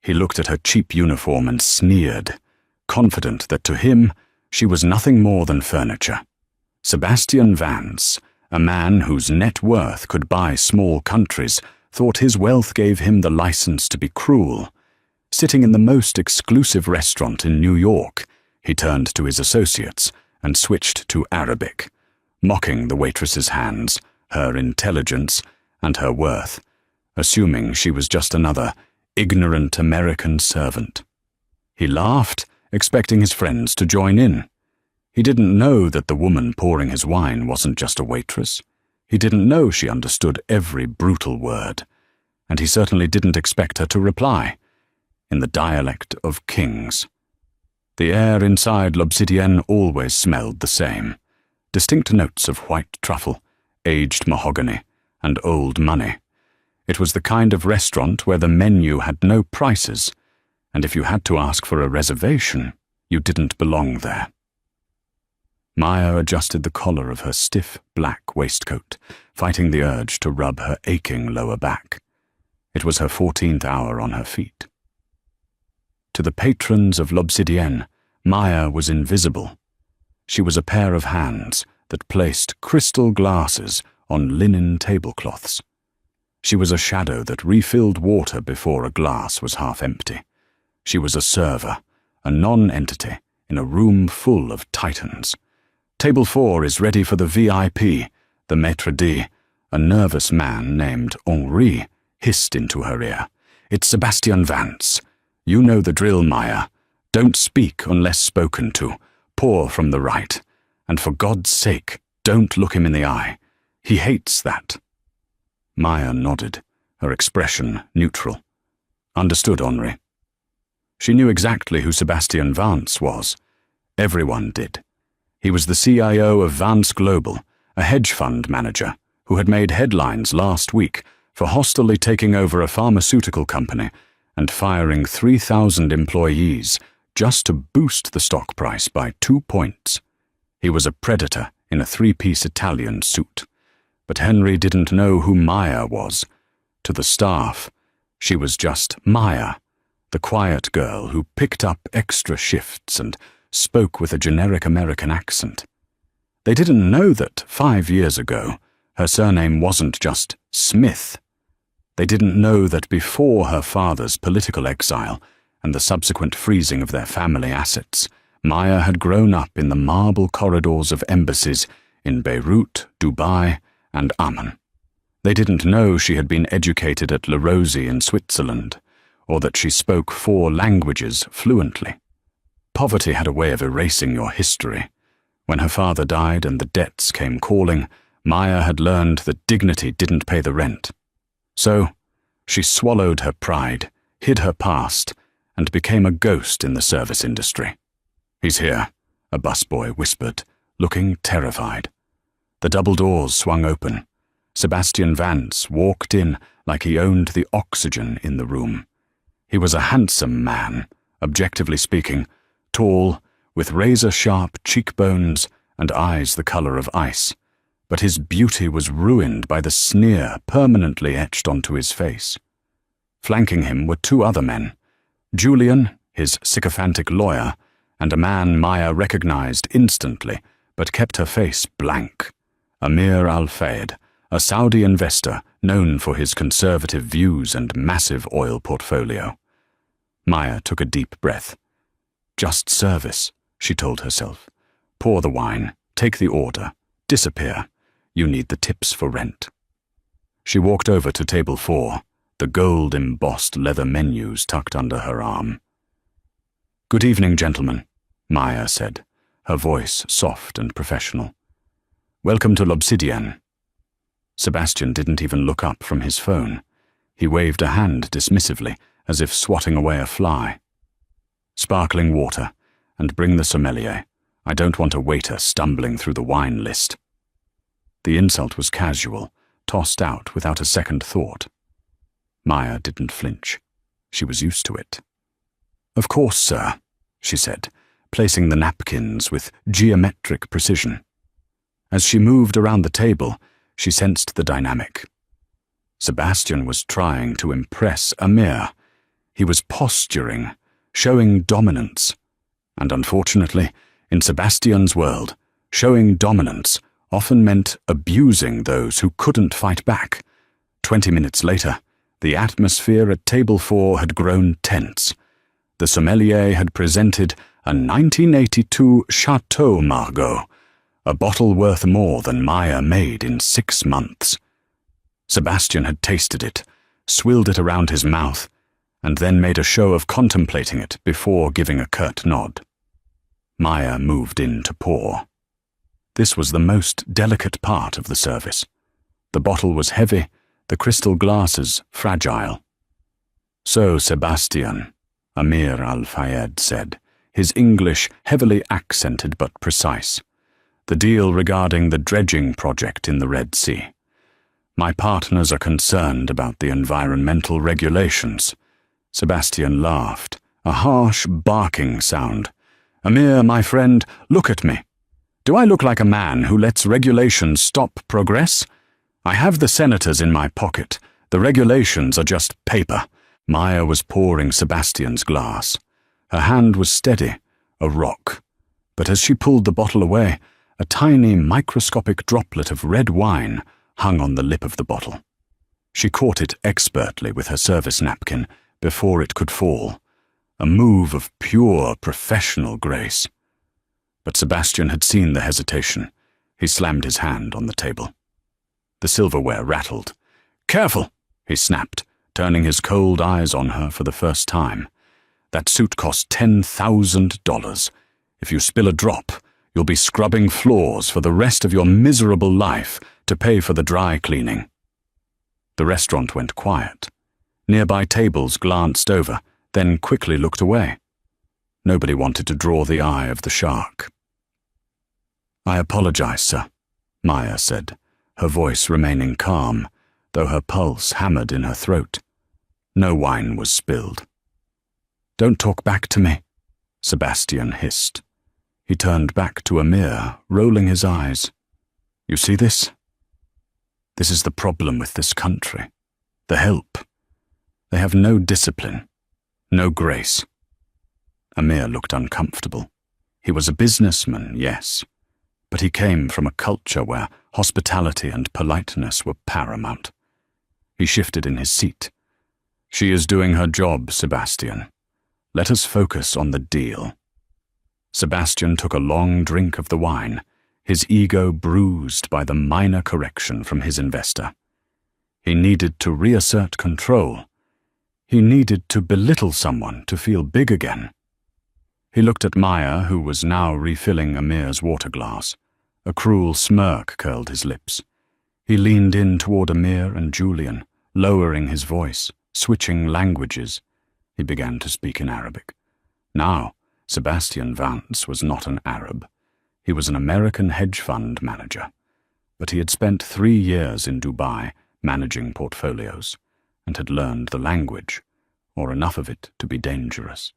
He looked at her cheap uniform and sneered, confident that to him she was nothing more than furniture. Sebastian Vance, a man whose net worth could buy small countries, thought his wealth gave him the license to be cruel. Sitting in the most exclusive restaurant in New York, he turned to his associates and switched to Arabic, mocking the waitress's hands, her intelligence, and her worth, assuming she was just another ignorant American servant. He laughed, expecting his friends to join in. He didn't know that the woman pouring his wine wasn't just a waitress. He didn't know she understood every brutal word, and he certainly didn't expect her to reply, in the dialect of kings. The air inside L'Obsidienne always smelled the same, distinct notes of white truffle, aged mahogany, and old money. It was the kind of restaurant where the menu had no prices, and if you had to ask for a reservation, you didn't belong there. Maya adjusted the collar of her stiff black waistcoat, fighting the urge to rub her aching lower back. It was her 14th hour on her feet. To the patrons of L'Obsidienne, Maya was invisible. She was a pair of hands that placed crystal glasses on linen tablecloths. She was a shadow that refilled water before a glass was half empty. She was a server, a non-entity in a room full of titans. Table 4 is ready for the VIP, the maître d', a nervous man named Henri, hissed into her ear. It's Sebastian Vance. You know the drill, Maya. Don't speak unless spoken to. Pour from the right. And for God's sake, don't look him in the eye. He hates that. Maya nodded, her expression neutral. Understood, Henri. She knew exactly who Sebastian Vance was. Everyone did. He was the CIO of Vance Global, a hedge fund manager who had made headlines last week for hostilely taking over a pharmaceutical company and firing 3,000 employees just to boost the stock price by 2 points. He was a predator in a three-piece Italian suit. But Henry didn't know who Maya was. To the staff, she was just Maya, the quiet girl who picked up extra shifts and spoke with a generic American accent. They didn't know that 5 years ago, her surname wasn't just Smith. They didn't know that before her father's political exile and the subsequent freezing of their family assets, Maya had grown up in the marble corridors of embassies in Beirut, Dubai, and Amman. They didn't know she had been educated at La Rosey in Switzerland, or that she spoke 4 languages fluently. Poverty had a way of erasing your history. When her father died and the debts came calling, Maya had learned that dignity didn't pay the rent. So, she swallowed her pride, hid her past, and became a ghost in the service industry. He's here, a busboy whispered, looking terrified. The double doors swung open. Sebastian Vance walked in like he owned the oxygen in the room. He was a handsome man, objectively speaking, tall, with razor-sharp cheekbones and eyes the color of ice, but his beauty was ruined by the sneer permanently etched onto his face. Flanking him were 2 other men, Julian, his sycophantic lawyer, and a man Maya recognized instantly, but kept her face blank, Amir Al-Fayed, a Saudi investor known for his conservative views and massive oil portfolio. Maya took a deep breath. Just service, she told herself. Pour the wine, take the order, disappear. You need the tips for rent. She walked over to table 4, the gold-embossed leather menus tucked under her arm. Good evening, gentlemen, Maya said, her voice soft and professional. Welcome to L'Obsidienne. Sebastian didn't even look up from his phone. He waved a hand dismissively, as if swatting away a fly. Sparkling water, and bring the sommelier. I don't want a waiter stumbling through the wine list. The insult was casual, tossed out without a second thought. Maya didn't flinch. She was used to it. Of course, sir, she said, placing the napkins with geometric precision. As she moved around the table, she sensed the dynamic. Sebastian was trying to impress Amir. He was posturing, showing dominance. And unfortunately, in Sebastian's world, showing dominance often meant abusing those who couldn't fight back. 20 minutes later, the atmosphere at table 4 had grown tense. The sommelier had presented a 1982 Chateau Margaux, a bottle worth more than Maya made in 6 months. Sebastian had tasted it, swilled it around his mouth, and then made a show of contemplating it before giving a curt nod. Maya moved in to pour. This was the most delicate part of the service. The bottle was heavy, the crystal glasses fragile. "So, Sebastian," Amir Al-Fayed said, his English heavily accented but precise. "The deal regarding the dredging project in the Red Sea. My partners are concerned about the environmental regulations." Sebastian laughed, a harsh barking sound. "Amir, my friend, look at me. Do I look like a man who lets regulations stop progress? I have the senators in my pocket. The regulations are just paper." Maya was pouring Sebastian's glass. Her hand was steady, a rock. But as she pulled the bottle away, a tiny microscopic droplet of red wine hung on the lip of the bottle. She caught it expertly with her service napkin before it could fall, a move of pure professional grace. But Sebastian had seen the hesitation. He slammed his hand on the table. The silverware rattled. "Careful!" he snapped, turning his cold eyes on her for the first time. "That suit cost $10,000. If you spill a drop, you'll be scrubbing floors for the rest of your miserable life to pay for the dry cleaning." The restaurant went quiet. Nearby tables glanced over, then quickly looked away. Nobody wanted to draw the eye of the shark. "I apologize, sir," Maya said, her voice remaining calm, though her pulse hammered in her throat. No wine was spilled. "Don't talk back to me," Sebastian hissed. He turned back to Amir, rolling his eyes. "You see this? This is the problem with this country. The help. They have no discipline, no grace." Amir looked uncomfortable. He was a businessman, yes, but he came from a culture where hospitality and politeness were paramount. He shifted in his seat. "She is doing her job, Sebastian. Let us focus on the deal." Sebastian took a long drink of the wine, his ego bruised by the minor correction from his investor. He needed to reassert control. He needed to belittle someone to feel big again. He looked at Maya, who was now refilling Amir's water glass. A cruel smirk curled his lips. He leaned in toward Amir and Julian, lowering his voice, switching languages. He began to speak in Arabic. Now, Sebastian Vance was not an Arab. He was an American hedge fund manager. But he had spent 3 years in Dubai managing portfolios, and had learned the language, or enough of it to be dangerous.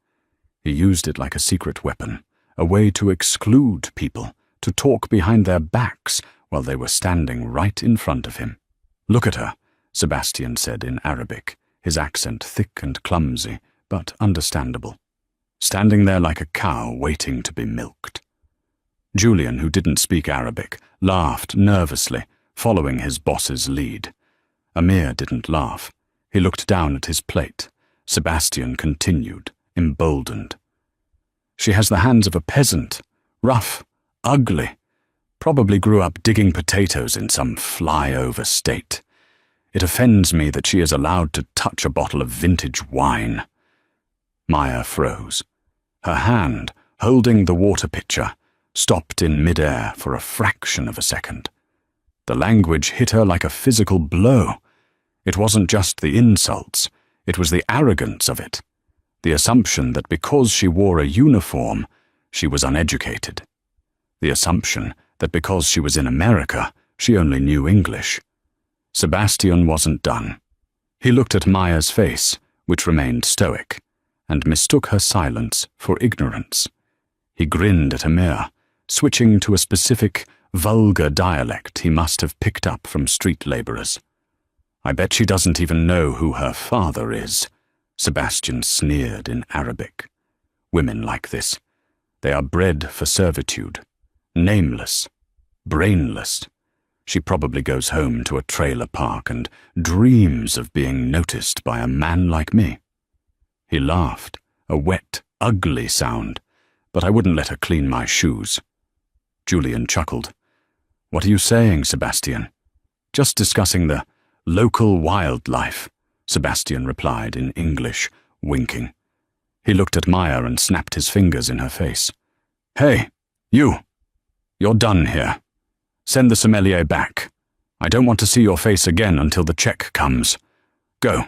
He used it like a secret weapon, a way to exclude people, to talk behind their backs while they were standing right in front of him. "Look at her," Sebastian said in Arabic, his accent thick and clumsy, but understandable. "Standing there like a cow waiting to be milked." Julian, who didn't speak Arabic, laughed nervously, following his boss's lead. Amir didn't laugh. He looked down at his plate. Sebastian continued, emboldened. "She has the hands of a peasant, rough, ugly, probably grew up digging potatoes in some flyover state. It offends me that she is allowed to touch a bottle of vintage wine." Maya froze. Her hand, holding the water pitcher, stopped in midair for a fraction of a second. The language hit her like a physical blow. It wasn't just the insults, it was the arrogance of it. The assumption that because she wore a uniform, she was uneducated. The assumption that because she was in America, she only knew English. Sebastian wasn't done. He looked at Maya's face, which remained stoic, and mistook her silence for ignorance. He grinned at Amir, switching to a specific, vulgar dialect he must have picked up from street laborers. "I bet she doesn't even know who her father is." Sebastian sneered in Arabic. Women like this. They are bred for servitude. Nameless. Brainless. She probably goes home to a trailer park and dreams of being noticed by a man like me. He laughed, a wet, ugly sound, but I wouldn't let her clean my shoes. Julian chuckled. What are you saying, Sebastian? Just discussing the local wildlife, Sebastian replied in English, winking. He looked at Maya and snapped his fingers in her face. Hey, you! You're done here. Send the sommelier back. I don't want to see your face again until the check comes. Go.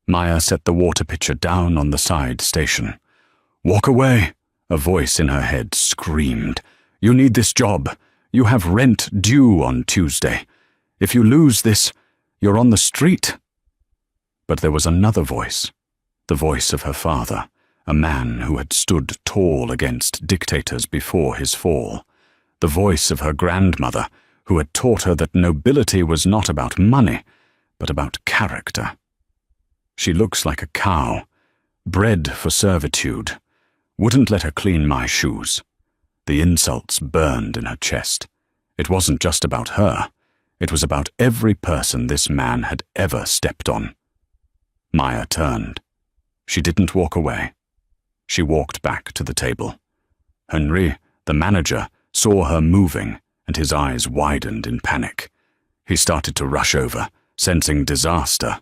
Maya set the water pitcher down on the side station. Walk away, a voice in her head screamed. You need this job. You have rent due on Tuesday. If you lose this, you're on the street. But there was another voice, the voice of her father, a man who had stood tall against dictators before his fall, the voice of her grandmother, who had taught her that nobility was not about money, but about character. She looks like a cow, bred for servitude. Wouldn't let her clean my shoes. The insults burned in her chest. It wasn't just about her. It was about every person this man had ever stepped on. Maya turned. She didn't walk away. She walked back to the table. Henri, the manager, saw her moving, and his eyes widened in panic. He started to rush over, sensing disaster.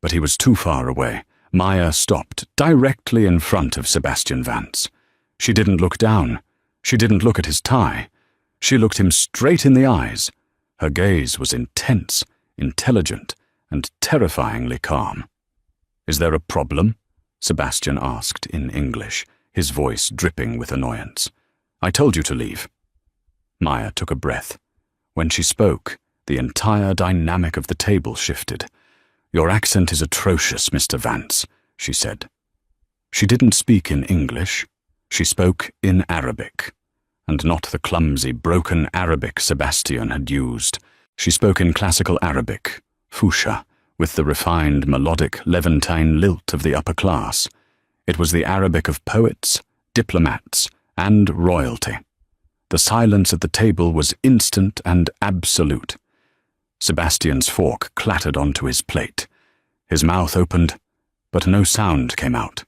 But he was too far away. Maya stopped directly in front of Sebastian Vance. She didn't look down. She didn't look at his tie. She looked him straight in the eyes. Her gaze was intense, intelligent, and terrifyingly calm. Is there a problem? Sebastian asked in English, his voice dripping with annoyance. I told you to leave. Maya took a breath. When she spoke, the entire dynamic of the table shifted. Your accent is atrocious, Mr. Vance, she said. She didn't speak in English. She spoke in Arabic, and not the clumsy, broken Arabic Sebastian had used. She spoke in classical Arabic, Fusha, with the refined, melodic Levantine lilt of the upper class. It was the Arabic of poets, diplomats, and royalty. The silence at the table was instant and absolute. Sebastian's fork clattered onto his plate. His mouth opened, but no sound came out.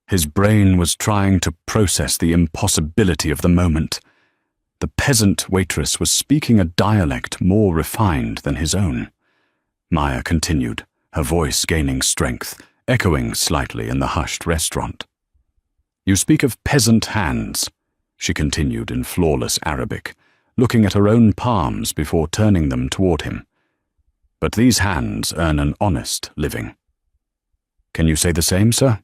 His brain was trying to process the impossibility of the moment. The peasant waitress was speaking a dialect more refined than his own. Maya continued, her voice gaining strength, echoing slightly in the hushed restaurant. You speak of peasant hands, she continued in flawless Arabic, looking at her own palms before turning them toward him. But these hands earn an honest living. Can you say the same, sir?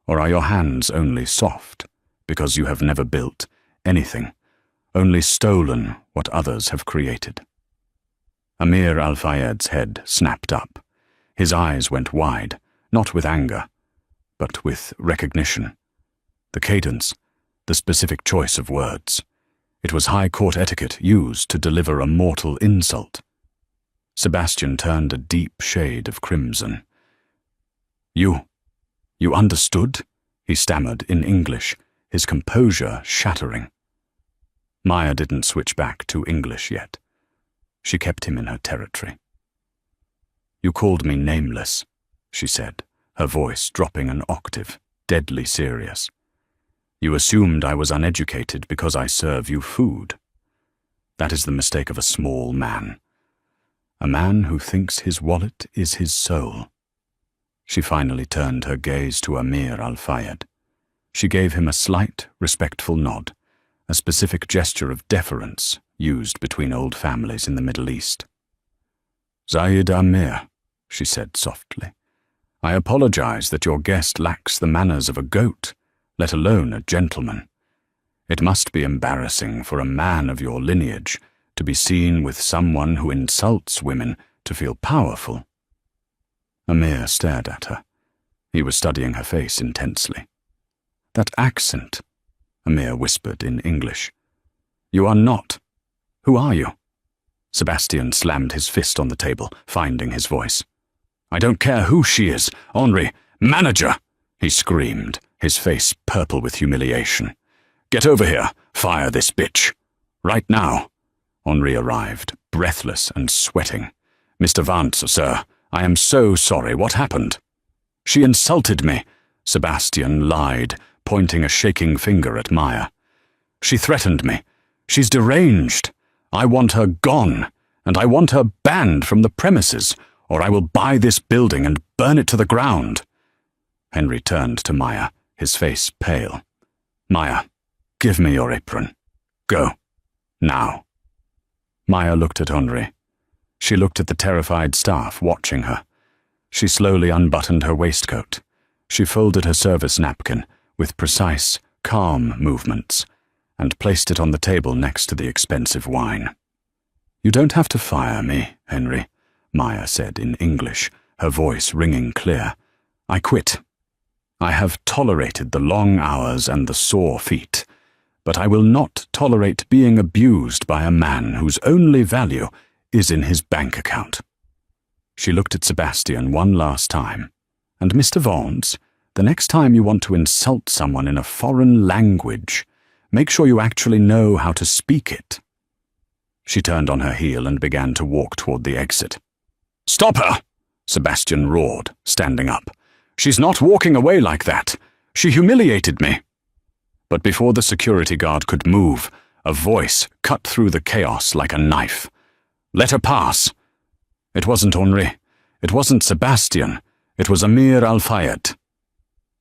Or are your hands only soft, because you have never built anything, only stolen what others have created? Amir Al-Fayed's head snapped up. His eyes went wide, not with anger, but with recognition. The cadence, the specific choice of words. It was high court etiquette used to deliver a mortal insult. Sebastian turned a deep shade of crimson. You understood? He stammered in English, his composure shattering. Maya didn't switch back to English yet. She kept him in her territory. You called me nameless, she said, her voice dropping an octave, deadly serious. You assumed I was uneducated because I serve you food. That is the mistake of a small man. A man who thinks his wallet is his soul. She finally turned her gaze to Amir Al-Fayed. She gave him a slight, respectful nod, a specific gesture of deference used between old families in the Middle East. Zaid Amir, she said softly, I apologize that your guest lacks the manners of a goat, let alone a gentleman. It must be embarrassing for a man of your lineage to be seen with someone who insults women to feel powerful. Amir stared at her. He was studying her face intensely. That accent, Amir whispered in English. You are not. Who are you? Sebastian slammed his fist on the table, finding his voice. I don't care who she is. Henri, manager! He screamed, his face purple with humiliation. Get over here. Fire this bitch. Right now. Henri arrived, breathless and sweating. Mr. Vance, sir, I am so sorry. What happened? She insulted me, Sebastian lied, pointing a shaking finger at Maya. She threatened me. She's deranged. I want her gone, and I want her banned from the premises, or I will buy this building and burn it to the ground. Henri turned to Maya, his face pale. Maya, give me your apron. Go. Now. Maya looked at Henri. She looked at the terrified staff watching her. She slowly unbuttoned her waistcoat. She folded her service napkin with precise, calm movements and placed it on the table next to the expensive wine. You don't have to fire me, Henri, Maya said in English, her voice ringing clear. I quit. I have tolerated the long hours and the sore feet, but I will not tolerate being abused by a man whose only value is in his bank account. She looked at Sebastian one last time. And Mr. Vance, the next time you want to insult someone in a foreign language, make sure you actually know how to speak it. She turned on her heel and began to walk toward the exit. Stop her! Sebastian roared, standing up. She's not walking away like that. She humiliated me. But before the security guard could move, a voice cut through the chaos like a knife. Let her pass. It wasn't Henri. It wasn't Sebastian. It was Amir Al-Fayed.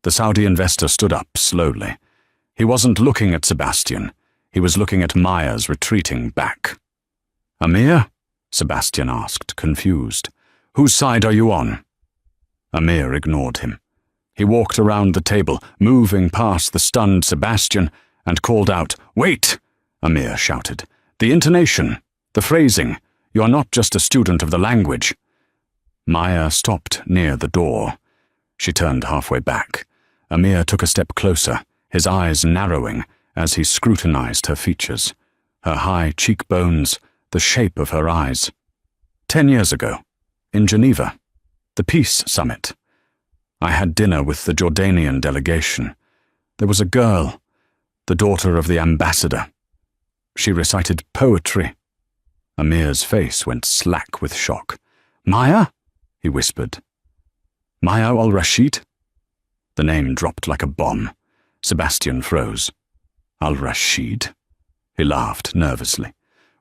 The Saudi investor stood up slowly. He wasn't looking at Sebastian. He was looking at Maya's retreating back. Amir? Sebastian asked, confused. Whose side are you on? Amir ignored him. He walked around the table, moving past the stunned Sebastian, and called out, Wait! Amir shouted. The intonation, the phrasing. You are not just a student of the language. Maya stopped near the door. She turned halfway back. Amir took a step closer, his eyes narrowing as he scrutinized her features, her high cheekbones, the shape of her eyes. 10 years ago, in Geneva, the Peace Summit. I had dinner with the Jordanian delegation. There was a girl, the daughter of the ambassador. She recited poetry. Amir's face went slack with shock. Maya? He whispered. Maya al-Rashid? The name dropped like a bomb. Sebastian froze. Al-Rashid? He laughed nervously.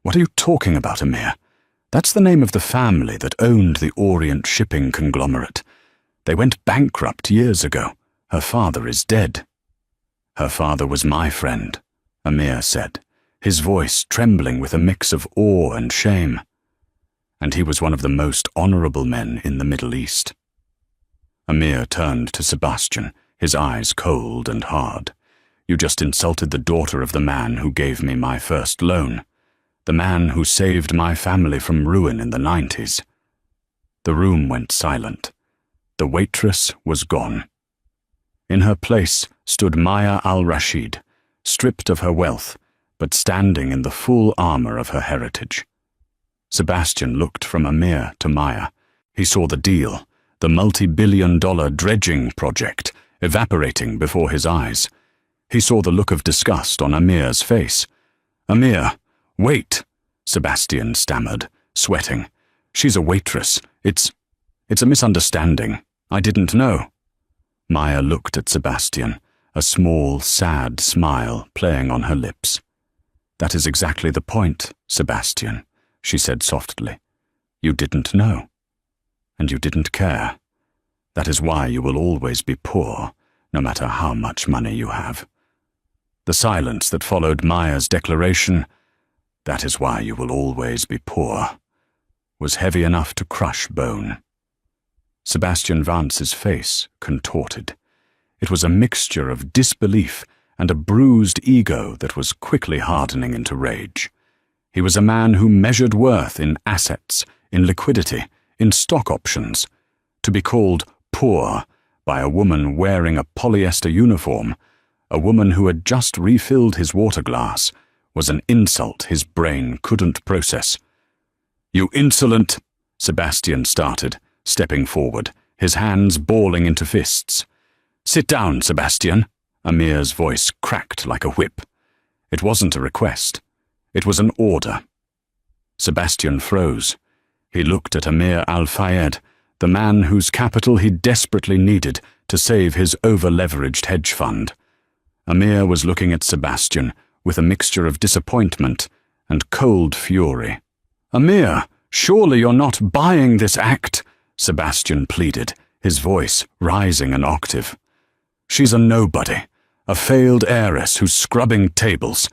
What are you talking about, Amir? That's the name of the family that owned the Orient shipping conglomerate. They went bankrupt years ago. Her father is dead. Her father was my friend, Amir said, his voice trembling with a mix of awe and shame. And he was one of the most honorable men in the Middle East. Amir turned to Sebastian, his eyes cold and hard. You just insulted the daughter of the man who gave me my first loan, the man who saved my family from ruin in the 90s. The room went silent. The waitress was gone. In her place stood Maya al-Rashid, stripped of her wealth, but standing in the full armor of her heritage. Sebastian looked from Amir to Maya. He saw the deal, the multi-billion-dollar dredging project, evaporating before his eyes. He saw the look of disgust on Amir's face. Amir, wait, Sebastian stammered, sweating. She's a waitress. It's a misunderstanding. I didn't know. Maya looked at Sebastian, a small, sad smile playing on her lips. That is exactly the point, Sebastian, she said softly. You didn't know. And you didn't care. That is why you will always be poor, no matter how much money you have. The silence that followed Maya's declaration, that is why you will always be poor, was heavy enough to crush bone. Sebastian Vance's face contorted. It was a mixture of disbelief and a bruised ego that was quickly hardening into rage. He was a man who measured worth in assets, in liquidity, in stock options. To be called poor by a woman wearing a polyester uniform, a woman who had just refilled his water glass, was an insult his brain couldn't process. You insolent, Sebastian started, stepping forward, his hands balling into fists. "Sit down, Sebastian." Amir's voice cracked like a whip. It wasn't a request. It was an order. Sebastian froze. He looked at Amir Al-Fayed, the man whose capital he desperately needed to save his over-leveraged hedge fund. Amir was looking at Sebastian with a mixture of disappointment and cold fury. "Amir, surely you're not buying this act," Sebastian pleaded, his voice rising an octave. "She's a nobody, a failed heiress who's scrubbing tables.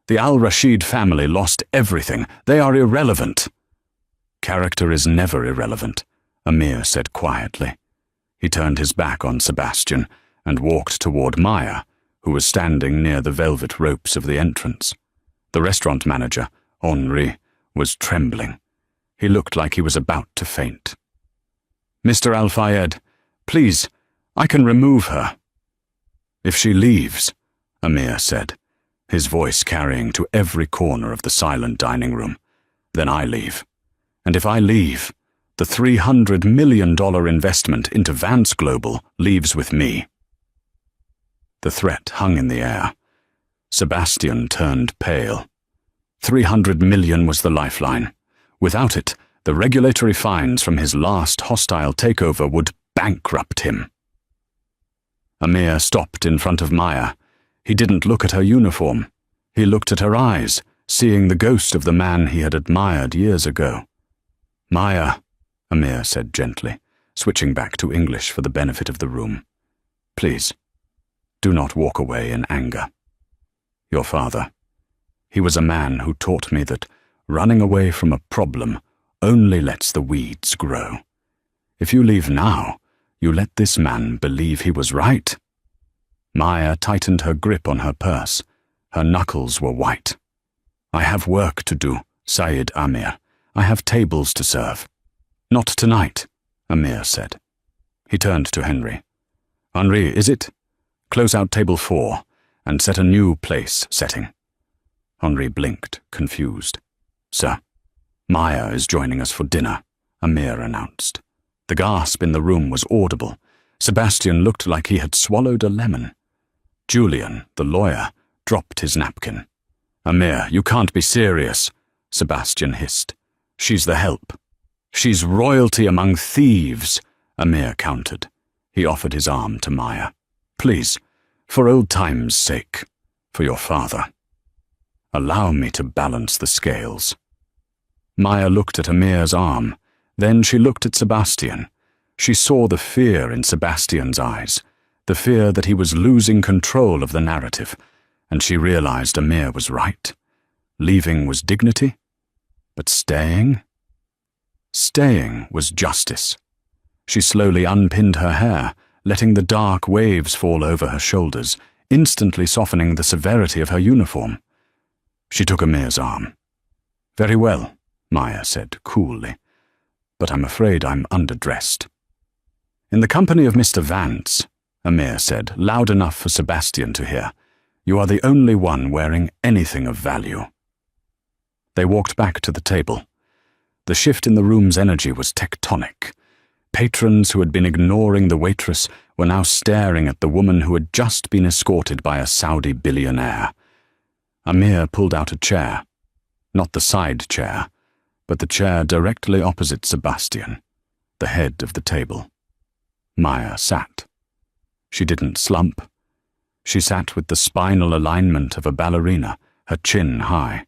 The Al-Rashid family lost everything. They are irrelevant." "Character is never irrelevant," Amir said quietly. He turned his back on Sebastian and walked toward Maya, who was standing near the velvet ropes of the entrance. The restaurant manager, Henri, was trembling. He looked like he was about to faint. "Mr. Al-Fayed, please, I can remove her." "If she leaves," Amir said, his voice carrying to every corner of the silent dining room, "then I leave. And if I leave, the $300 million investment into Vance Global leaves with me." The threat hung in the air. Sebastian turned pale. 300 million was the lifeline. Without it, the regulatory fines from his last hostile takeover would bankrupt him. Amir stopped in front of Maya. He didn't look at her uniform. He looked at her eyes, seeing the ghost of the man he had admired years ago. "Maya," Amir said gently, switching back to English for the benefit of the room. "Please, do not walk away in anger. Your father, he was a man who taught me that running away from a problem only lets the weeds grow. If you leave now, you let this man believe he was right." Maya tightened her grip on her purse. Her knuckles were white. "I have work to do, Sayyid Amir. I have tables to serve." "Not tonight," Amir said. He turned to Henry. "Henri, is it? Close out table 4 and set a new place setting." Henri blinked, confused. "Sir, Maya is joining us for dinner," Amir announced. The gasp in the room was audible. Sebastian looked like he had swallowed a lemon. Julian, the lawyer, dropped his napkin. "Amir, you can't be serious," Sebastian hissed. "She's the help." "She's royalty among thieves," Amir countered. He offered his arm to Maya. "Please, for old time's sake, for your father. Allow me to balance the scales." Maya looked at Amir's arm. Then she looked at Sebastian. She saw the fear in Sebastian's eyes, the fear that he was losing control of the narrative, and she realized Amir was right. Leaving was dignity, but staying? Staying was justice. She slowly unpinned her hair, letting the dark waves fall over her shoulders, instantly softening the severity of her uniform. She took Amir's arm. "Very well," Maya said coolly, "but I'm afraid I'm underdressed." "In the company of Mr. Vance," Amir said, loud enough for Sebastian to hear, "you are the only one wearing anything of value." They walked back to the table. The shift in the room's energy was tectonic. Patrons who had been ignoring the waitress were now staring at the woman who had just been escorted by a Saudi billionaire. Amir pulled out a chair. Not the side chair, but the chair directly opposite Sebastian, the head of the table. Maya sat. She didn't slump. She sat with the spinal alignment of a ballerina, her chin high.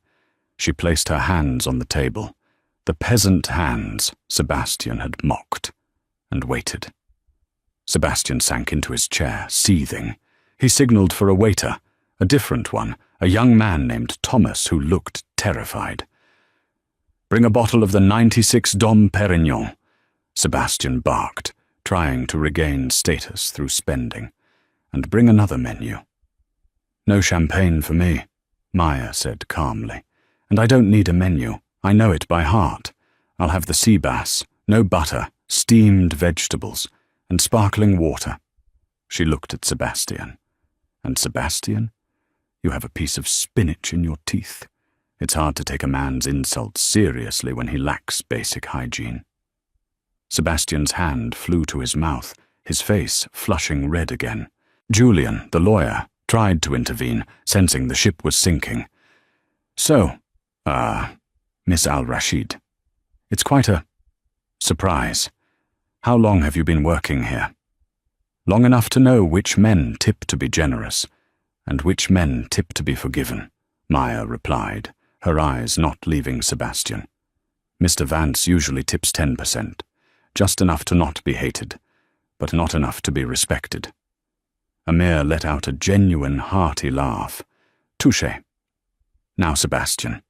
She placed her hands on the table, the peasant hands Sebastian had mocked, and waited. Sebastian sank into his chair, seething. He signaled for a waiter, a different one, a young man named Thomas who looked terrified. "Bring a bottle of the 96 Dom Perignon," Sebastian barked, trying to regain status through spending. "And bring another menu." "No champagne for me," Maya said calmly. "And I don't need a menu. I know it by heart. I'll have the sea bass, no butter, steamed vegetables, and sparkling water." She looked at Sebastian. "And Sebastian, you have a piece of spinach in your teeth. It's hard to take a man's insults seriously when he lacks basic hygiene." Sebastian's hand flew to his mouth, his face flushing red again. Julian, the lawyer, tried to intervene, sensing the ship was sinking. So, Miss Al-Rashid, it's quite a surprise. How long have you been working here? Long enough to know which men tip to be generous, and which men tip to be forgiven, Maya replied, her eyes not leaving Sebastian. Mr. Vance usually tips 10%, just enough to not be hated, but not enough to be respected. Amir let out a genuine, hearty laugh. Touché. Now, Sebastian,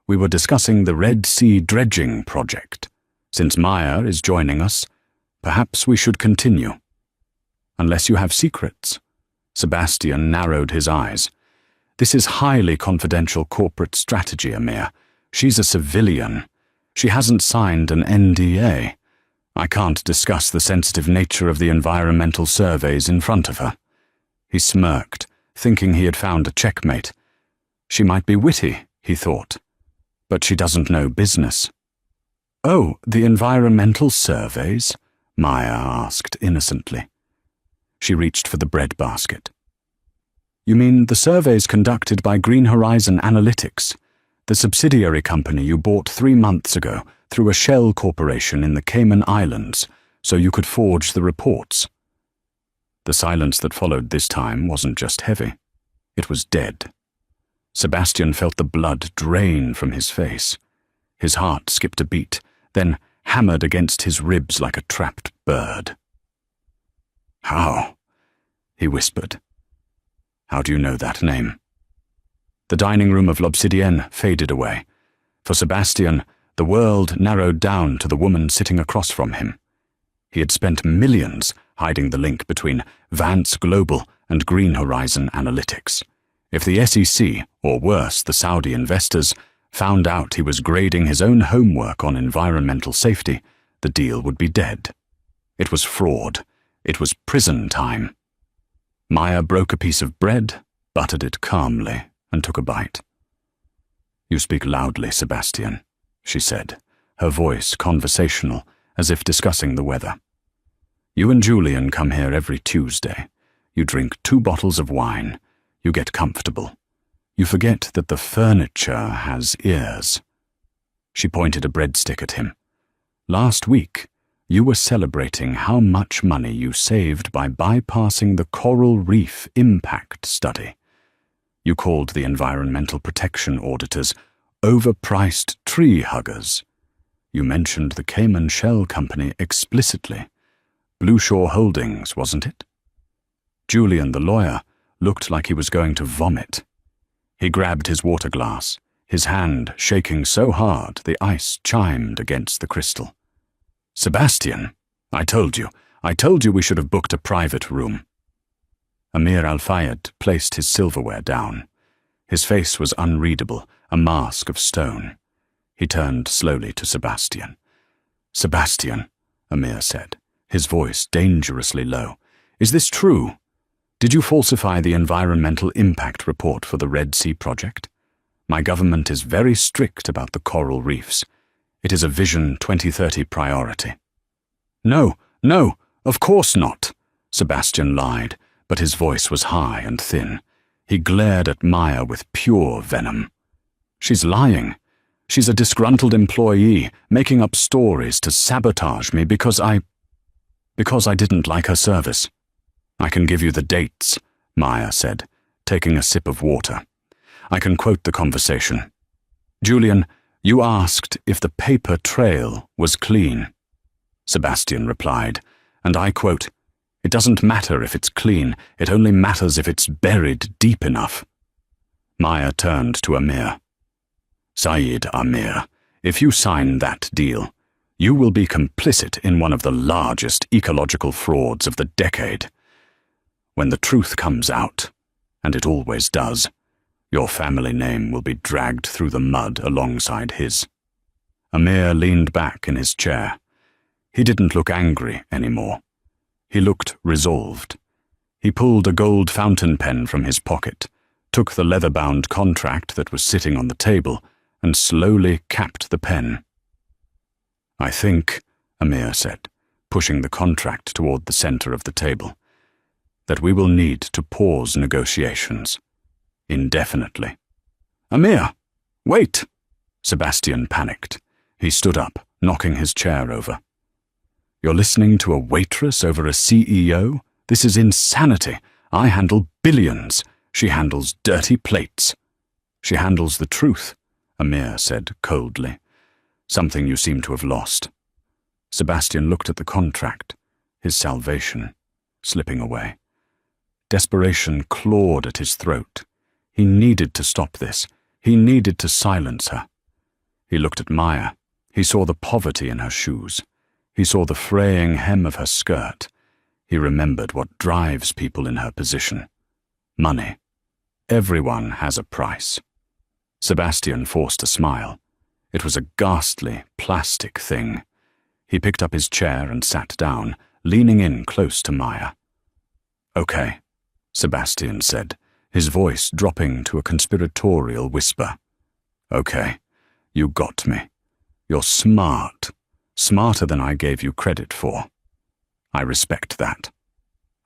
we were discussing the Red Sea dredging project. Since Maya is joining us, perhaps we should continue. Unless you have secrets. Sebastian narrowed his eyes. This is highly confidential corporate strategy, Amir. She's a civilian. She hasn't signed an NDA. I can't discuss the sensitive nature of the environmental surveys in front of her. He smirked, thinking he had found a checkmate. She might be witty, he thought, but she doesn't know business. Oh, the environmental surveys? Maya asked innocently. She reached for the bread basket. You mean the surveys conducted by Green Horizon Analytics, the subsidiary company you bought 3 months ago through a shell corporation in the Cayman Islands, so you could forge the reports? The silence that followed this time wasn't just heavy. It was dead. Sebastian felt the blood drain from his face. His heart skipped a beat, then hammered against his ribs like a trapped bird. How? He whispered. How do you know that name? The dining room of L'Obsidienne faded away. For Sebastian, the world narrowed down to the woman sitting across from him. He had spent millions hiding the link between Vance Global and Green Horizon Analytics. If the SEC, or worse, the Saudi investors, found out he was grading his own homework on environmental safety, the deal would be dead. It was fraud. It was prison time. Maya broke a piece of bread, buttered it calmly, and took a bite. You speak loudly, Sebastian, she said, her voice conversational, as if discussing the weather. You and Julian come here every Tuesday. You drink 2 bottles of wine. You get comfortable. You forget that the furniture has ears. She pointed a breadstick at him. Last week, you were celebrating how much money you saved by bypassing the coral reef impact study. You called the environmental protection auditors overpriced tree huggers. You mentioned the Cayman Shell Company explicitly. Blue Shore Holdings, wasn't it? Julian, the lawyer, looked like he was going to vomit. He grabbed his water glass, his hand shaking so hard the ice chimed against the crystal. Sebastian, I told you we should have booked a private room. Amir Al-Fayed placed his silverware down. His face was unreadable, a mask of stone. He turned slowly to Sebastian. Sebastian, Amir said, his voice dangerously low. Is this true? Did you falsify the environmental impact report for the Red Sea project? My government is very strict about the coral reefs. It is a Vision 2030 priority. No, of course not, Sebastian lied, but his voice was high and thin. He glared at Maya with pure venom. She's lying. She's a disgruntled employee, making up stories to sabotage me because I didn't like her service. I can give you the dates, Maya said, taking a sip of water. I can quote the conversation. Julian, you asked if the paper trail was clean. Sebastian replied, and I quote, It doesn't matter if it's clean, it only matters if it's buried deep enough. Maya turned to Amir. Saeed Amir, if you sign that deal, you will be complicit in one of the largest ecological frauds of the decade. When the truth comes out, and it always does, your family name will be dragged through the mud alongside his. Amir leaned back in his chair. He didn't look angry anymore. He looked resolved. He pulled a gold fountain pen from his pocket, took the leather-bound contract that was sitting on the table, and slowly capped the pen. I think, Amir said, pushing the contract toward the center of the table, "that we will need to pause negotiations. Indefinitely." "Amir, wait!" Sebastian panicked. He stood up, knocking his chair over. "You're listening to a waitress over a CEO? This is insanity. I handle billions. She handles dirty plates." "She handles the truth," Amir said coldly. "Something you seem to have lost." Sebastian looked at the contract, his salvation slipping away. Desperation clawed at his throat. He needed to stop this. He needed to silence her. He looked at Maya. He saw the poverty in her shoes. He saw the fraying hem of her skirt. He remembered what drives people in her position. Money. Everyone has a price. Sebastian forced a smile. It was a ghastly, plastic thing. He picked up his chair and sat down, leaning in close to Maya. "Okay," Sebastian said, his voice dropping to a conspiratorial whisper. "Okay, you got me. You're smart. Smarter than I gave you credit for. I respect that.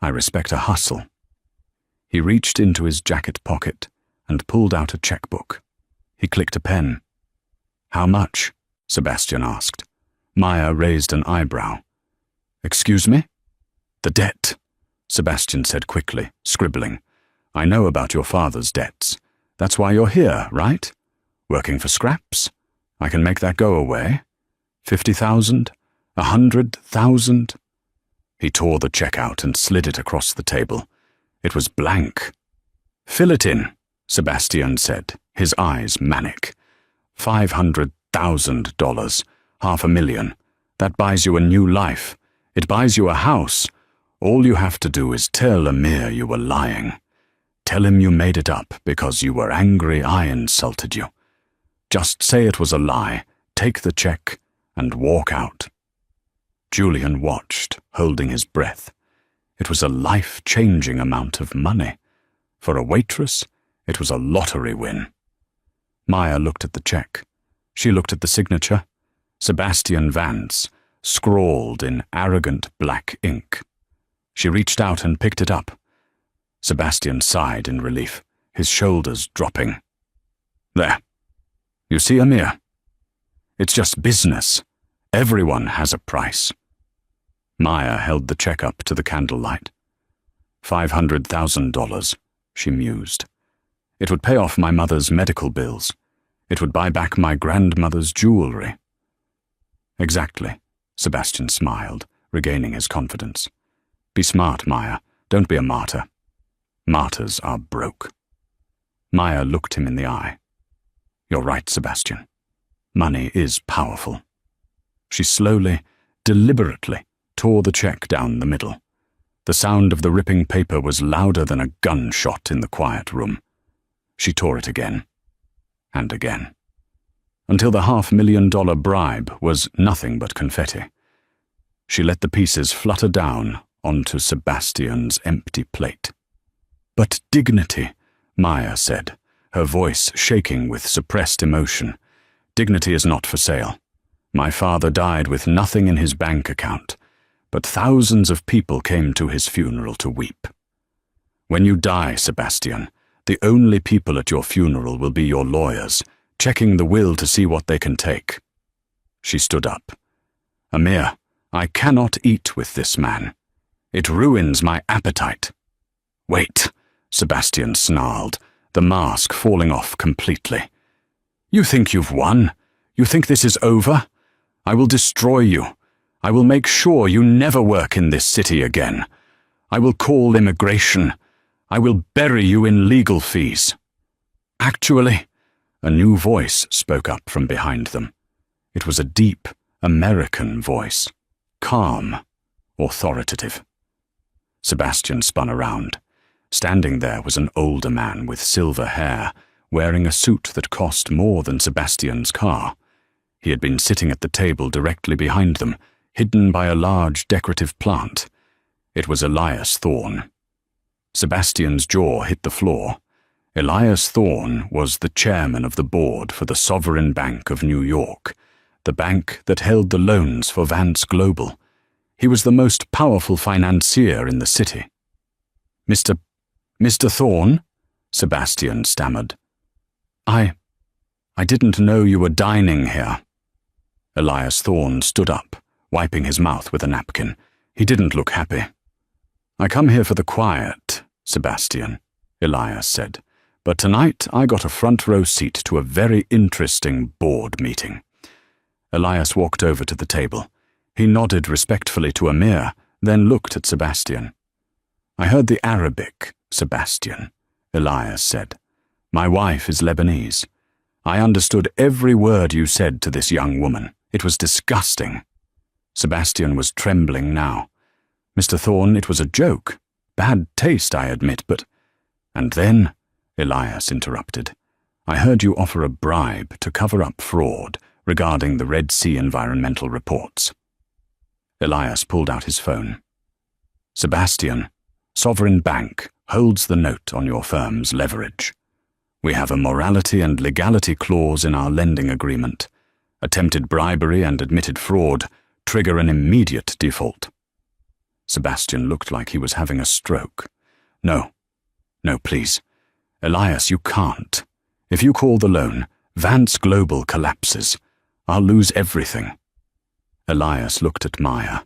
I respect a hustle." He reached into his jacket pocket and pulled out a checkbook. He clicked a pen. "How much?" Sebastian asked. Maya raised an eyebrow. "Excuse me?" "The debt," Sebastian said quickly, scribbling. "I know about your father's debts. That's why you're here, right? Working for scraps? I can make that go away. 50,000? 100,000? He tore the check out and slid it across the table. It was blank. "Fill it in," Sebastian said, his eyes manic. $500,000, $500,000. That buys you a new life. It buys you a house. All you have to do is tell Amir you were lying. Tell him you made it up because you were angry I insulted you. Just say it was a lie, take the check, and walk out. Julian watched, holding his breath. It was a life-changing amount of money. For a waitress, it was a lottery win. Maya looked at the check. She looked at the signature. Sebastian Vance, scrawled in arrogant black ink. She reached out and picked it up. Sebastian sighed in relief, his shoulders dropping. "There. You see, Amir? It's just business. Everyone has a price." Maya held the check up to the candlelight. $500,000, she mused. It would pay off my mother's medical bills. It would buy back my grandmother's jewelry. "Exactly," Sebastian smiled, regaining his confidence. "Be smart, Maya. Don't be a martyr. Martyrs are broke." Maya looked him in the eye. "You're right, Sebastian. Money is powerful." She slowly, deliberately, tore the check down the middle. The sound of the ripping paper was louder than a gunshot in the quiet room. She tore it again, and again, until the $500,000 bribe was nothing but confetti. She let the pieces flutter down onto Sebastian's empty plate. "But dignity," Maya said, her voice shaking with suppressed emotion. "Dignity is not for sale. My father died with nothing in his bank account, but thousands of people came to his funeral to weep. When you die, Sebastian, the only people at your funeral will be your lawyers, checking the will to see what they can take." She stood up. "Amir, I cannot eat with this man. It ruins my appetite." "Wait," Sebastian snarled, the mask falling off completely. "You think you've won? You think this is over? I will destroy you. I will make sure you never work in this city again. I will call immigration. I will bury you in legal fees." "Actually," a new voice spoke up from behind them. It was a deep, American voice, calm, authoritative. Sebastian spun around. Standing there was an older man with silver hair, wearing a suit that cost more than Sebastian's car. He had been sitting at the table directly behind them, hidden by a large decorative plant. It was Elias Thorne. Sebastian's jaw hit the floor. Elias Thorne was the chairman of the board for the Sovereign Bank of New York, the bank that held the loans for Vance Global. He was the most powerful financier in the city. Mr. Thorne? Sebastian stammered. I didn't know you were dining here. Elias Thorne stood up, wiping his mouth with a napkin. He didn't look happy. I come here for the quiet, Sebastian, Elias said, but tonight I got a front row seat to a very interesting board meeting. Elias walked over to the table. He nodded respectfully to Amir, then looked at Sebastian. I heard the Arabic, Sebastian, Elias said. My wife is Lebanese. I understood every word you said to this young woman. It was disgusting. Sebastian was trembling now. Mr. Thorne, it was a joke. Bad taste, I admit, but... And then, Elias interrupted, I heard you offer a bribe to cover up fraud regarding the Red Sea environmental reports. Elias pulled out his phone. Sebastian, Sovereign Bank holds the note on your firm's leverage. We have a morality and legality clause in our lending agreement. Attempted bribery and admitted fraud trigger an immediate default. Sebastian looked like he was having a stroke. No, please. Elias, you can't. If you call the loan, Vance Global collapses. I'll lose everything. Elias looked at Maya.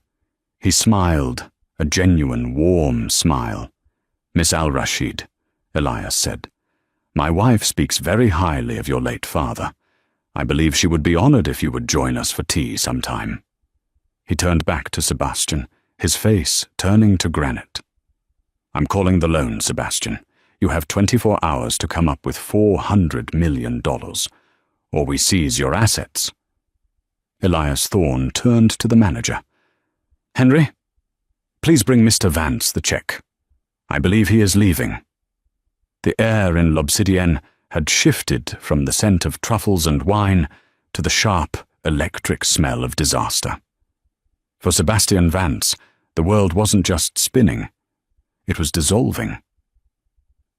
He smiled, a genuine, warm smile. Miss Al-Rashid, Elias said, my wife speaks very highly of your late father. I believe she would be honored if you would join us for tea sometime. He turned back to Sebastian, his face turning to granite. I'm calling the loan, Sebastian. You have 24 hours to come up with $400 million, or we seize your assets. Elias Thorne turned to the manager. Henry, please bring Mr. Vance the check. I believe he is leaving. The air in L'Obsidienne had shifted from the scent of truffles and wine to the sharp, electric smell of disaster. For Sebastian Vance, the world wasn't just spinning, it was dissolving.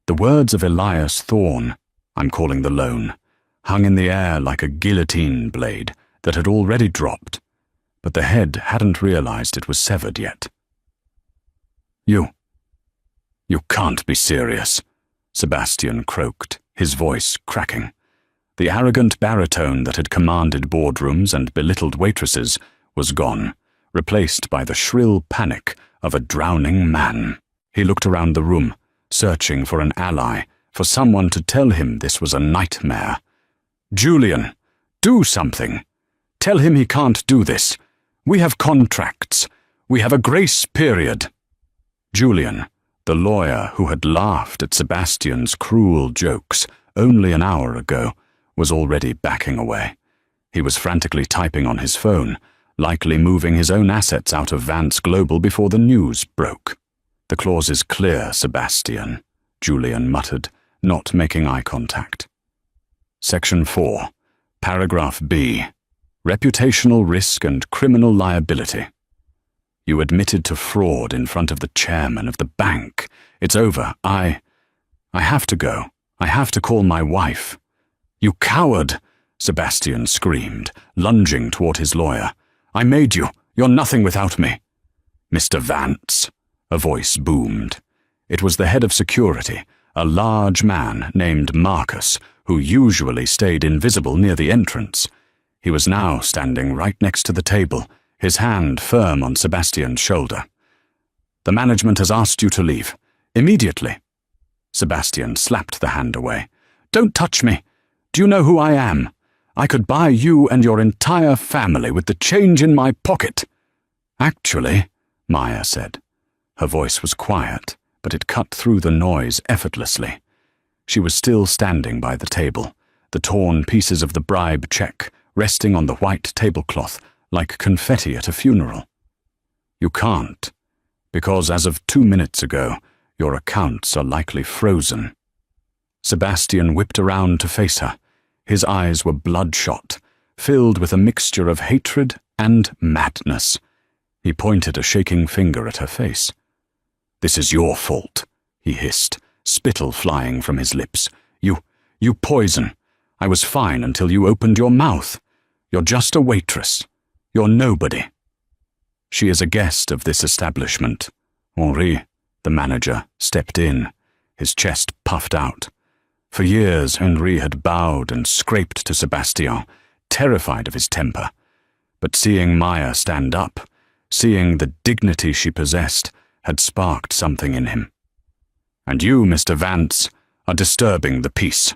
The words of Elias Thorne, I'm calling the loan, hung in the air like a guillotine blade that had already dropped, but the head hadn't realized it was severed yet. You can't be serious, Sebastian croaked, his voice cracking. The arrogant baritone that had commanded boardrooms and belittled waitresses was gone, replaced by the shrill panic of a drowning man. He looked around the room, searching for an ally, for someone to tell him this was a nightmare. Julian, do something. Tell him he can't do this. We have contracts. We have a grace period. Julian, the lawyer who had laughed at Sebastian's cruel jokes only an hour ago, was already backing away. He was frantically typing on his phone, likely moving his own assets out of Vance Global before the news broke. The clause is clear, Sebastian, Julian muttered, not making eye contact. Section 4, Paragraph B, Reputational Risk and Criminal Liability. You admitted to fraud in front of the chairman of the bank. It's over. I have to go. I have to call my wife. You coward, Sebastian screamed, lunging toward his lawyer. I made you. You're nothing without me. Mr. Vance, a voice boomed. It was the head of security, a large man named Marcus, who usually stayed invisible near the entrance. He was now standing right next to the table, his hand firm on Sebastian's shoulder. The management has asked you to leave. Immediately. Sebastian slapped the hand away. Don't touch me. Do you know who I am? I could buy you and your entire family with the change in my pocket. Actually, Maya said. Her voice was quiet, but it cut through the noise effortlessly. She was still standing by the table, the torn pieces of the bribe check resting on the white tablecloth like confetti at a funeral. You can't, because as of 2 minutes ago, your accounts are likely frozen. Sebastian whipped around to face her. His eyes were bloodshot, filled with a mixture of hatred and madness. He pointed a shaking finger at her face. This is your fault, he hissed, spittle flying from his lips. You poison. I was fine until you opened your mouth. You're just a waitress. You're nobody. She is a guest of this establishment. Henri, the manager, stepped in, his chest puffed out. For years, Henri had bowed and scraped to Sebastien, terrified of his temper. But seeing Maya stand up, seeing the dignity she possessed, had sparked something in him. And you, Mr. Vance, are disturbing the peace.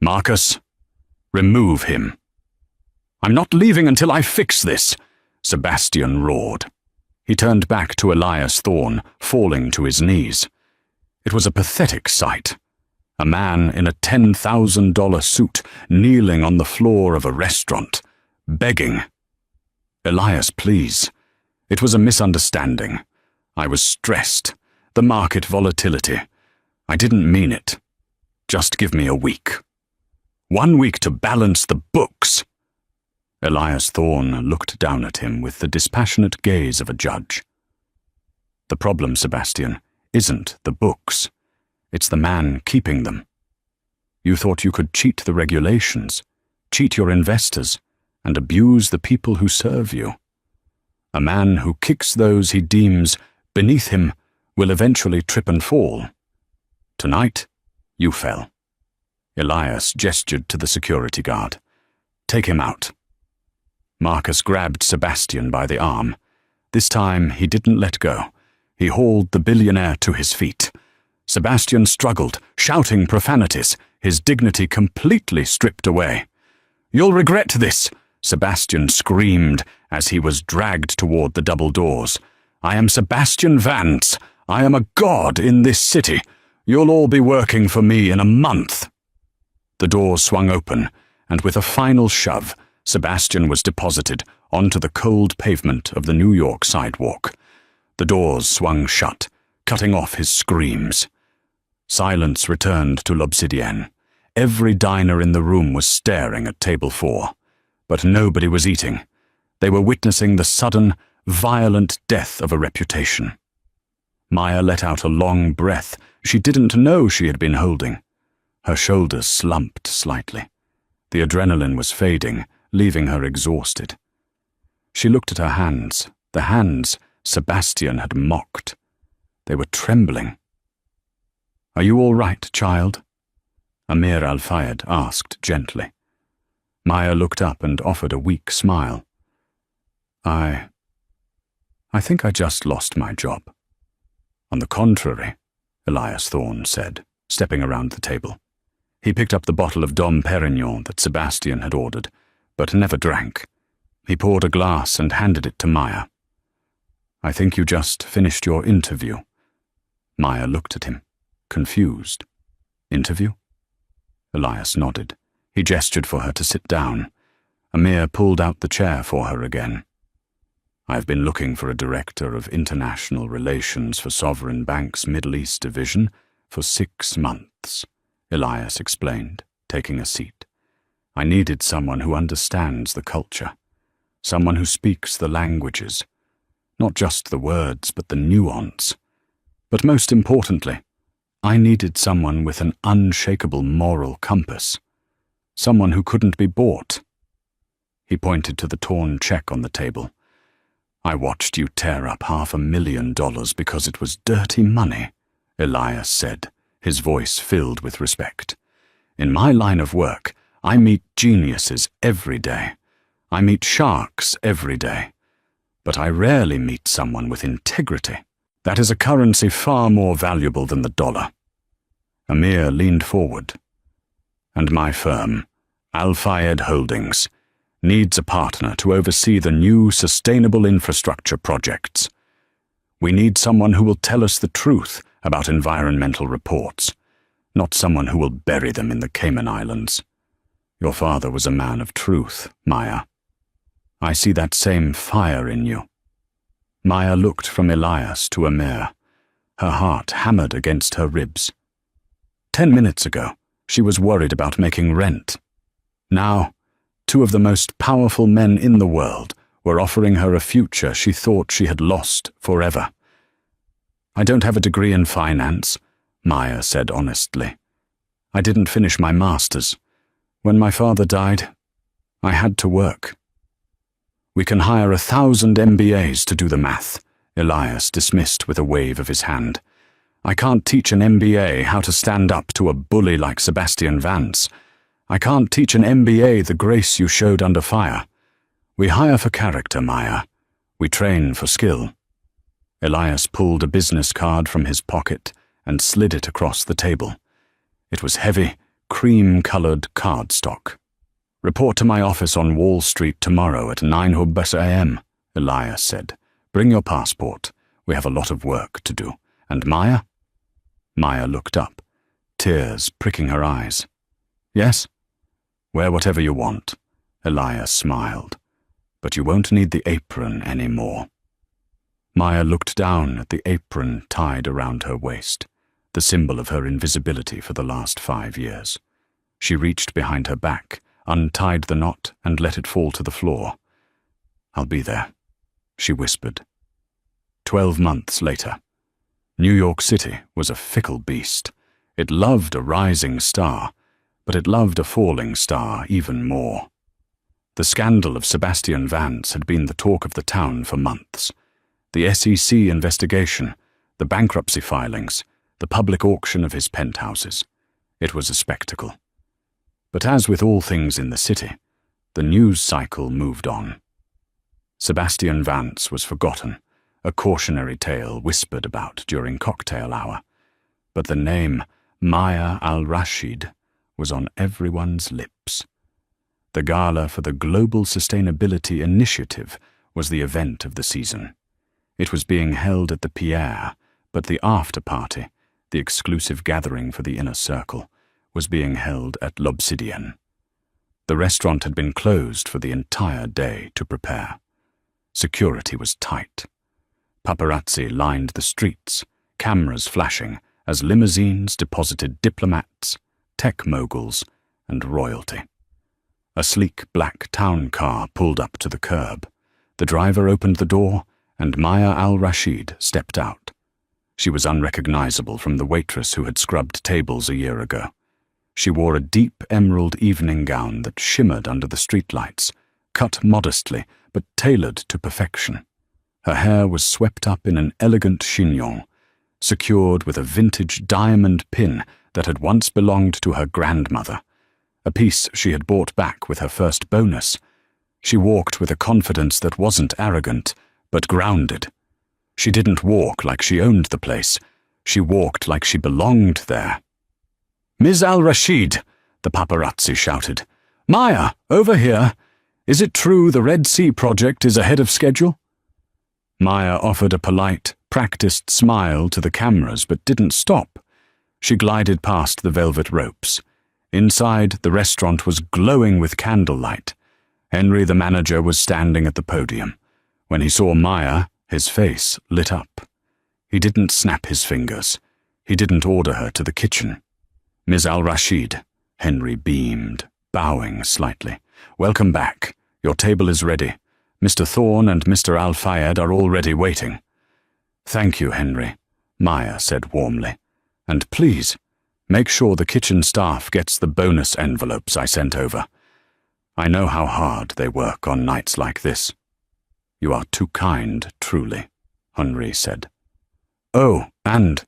Marcus, remove him. I'm not leaving until I fix this, Sebastien roared. He turned back to Elias Thorne, falling to his knees. It was a pathetic sight. A man in a $10,000 suit kneeling on the floor of a restaurant, begging. Elias, please. It was a misunderstanding. I was stressed. The market volatility. I didn't mean it. Just give me a week. 1 week to balance the books. Elias Thorne looked down at him with the dispassionate gaze of a judge. The problem, Sebastien, isn't the books. It's the man keeping them. You thought you could cheat the regulations, cheat your investors, and abuse the people who serve you. A man who kicks those he deems beneath him will eventually trip and fall. Tonight, you fell. Elias gestured to the security guard. Take him out. Marcus grabbed Sebastien by the arm. This time, he didn't let go. He hauled the billionaire to his feet. Sebastien struggled, shouting profanities, his dignity completely stripped away. You'll regret this, Sebastien screamed as he was dragged toward the double doors. I am Sebastien Vance. I am a god in this city. You'll all be working for me in a month. The doors swung open, and with a final shove, Sebastien was deposited onto the cold pavement of the New York sidewalk. The doors swung shut, cutting off his screams. Silence returned to L'Obsidienne. Every diner in the room was staring at table 4, but nobody was eating. They were witnessing the sudden, violent death of a reputation. Maya let out a long breath she didn't know she had been holding. Her shoulders slumped slightly. The adrenaline was fading, leaving her exhausted. She looked at her hands, the hands Sebastien had mocked. They were trembling. Are you all right, child? Amir Al-Fayed asked gently. Maya looked up and offered a weak smile. I think I just lost my job. On the contrary, Elias Thorne said, stepping around the table. He picked up the bottle of Dom Perignon that Sebastien had ordered, but never drank. He poured a glass and handed it to Maya. I think you just finished your interview. Maya looked at him, confused. Interview? Elias nodded. He gestured for her to sit down. Amir pulled out the chair for her again. I've been looking for a director of international relations for Sovereign Bank's Middle East division for 6 months, Elias explained, taking a seat. I needed someone who understands the culture, someone who speaks the languages, not just the words, but the nuance. But most importantly, I needed someone with an unshakable moral compass, someone who couldn't be bought. He pointed to the torn check on the table. I watched you tear up $500,000 because it was dirty money, Elias said, his voice filled with respect. In my line of work, I meet geniuses every day. I meet sharks every day. But I rarely meet someone with integrity. That is a currency far more valuable than the dollar. Amir leaned forward. And my firm, Al-Fayed Holdings, needs a partner to oversee the new sustainable infrastructure projects. We need someone who will tell us the truth about environmental reports, not someone who will bury them in the Cayman Islands. Your father was a man of truth, Maya. I see that same fire in you. Maya looked from Elias to Amir. Her heart hammered against her ribs. 10 minutes ago, she was worried about making rent. Now, 2 of the most powerful men in the world were offering her a future she thought she had lost forever. I don't have a degree in finance, Maya said honestly. I didn't finish my master's. When my father died, I had to work. We can hire 1,000 MBAs to do the math, Elias dismissed with a wave of his hand. I can't teach an MBA how to stand up to a bully like Sebastian Vance. I can't teach an MBA the grace you showed under fire. We hire for character, Maya. We train for skill. Elias pulled a business card from his pocket and slid it across the table. It was heavy, cream-colored cardstock. Report to my office on Wall Street tomorrow at 9 a.m., Elias said. Bring your passport. We have a lot of work to do. And Maya? Maya looked up, tears pricking her eyes. Yes? Wear whatever you want, Elias smiled. But you won't need the apron anymore. Maya looked down at the apron tied around her waist, the symbol of her invisibility for the last 5 years. She reached behind her back, untied the knot, and let it fall to the floor. I'll be there, she whispered. 12 months later. New York City was a fickle beast. It loved a rising star, but it loved a falling star even more. The scandal of Sebastian Vance had been the talk of the town for months. The SEC investigation, the bankruptcy filings, the public auction of his penthouses. It was a spectacle. But as with all things in the city, the news cycle moved on. Sebastian Vance was forgotten, a cautionary tale whispered about during cocktail hour. But the name Maya al-Rashid was on everyone's lips. The gala for the Global Sustainability Initiative was the event of the season. It was being held at the Pierre, but the after-party, the exclusive gathering for the inner circle, was being held at L'Obsidienne. The restaurant had been closed for the entire day to prepare. Security was tight. Paparazzi lined the streets, cameras flashing as limousines deposited diplomats, tech moguls, and royalty. A sleek black town car pulled up to the curb. The driver opened the door, and Maya al-Rashid stepped out. She was unrecognizable from the waitress who had scrubbed tables a year ago. She wore a deep emerald evening gown that shimmered under the streetlights, cut modestly but tailored to perfection. Her hair was swept up in an elegant chignon, secured with a vintage diamond pin that had once belonged to her grandmother, a piece she had bought back with her first bonus. She walked with a confidence that wasn't arrogant, but grounded. She didn't walk like she owned the place. She walked like she belonged there. "Ms. al-Rashid," the paparazzi shouted. "Maya, over here. Is it true the Red Sea project is ahead of schedule?" Maya offered a polite, practiced smile to the cameras but didn't stop. She glided past the velvet ropes. Inside, the restaurant was glowing with candlelight. Henry, the manager, was standing at the podium. When he saw Maya, his face lit up. He didn't snap his fingers. He didn't order her to the kitchen. "Ms. al-Rashid," Henry beamed, bowing slightly. "Welcome back. Your table is ready. Mr. Thorne and Mr. Al-Fayed are already waiting." "Thank you, Henry," Maya said warmly. "And please, make sure the kitchen staff gets the bonus envelopes I sent over. I know how hard they work on nights like this." "You are too kind, truly," Henry said. "Oh, and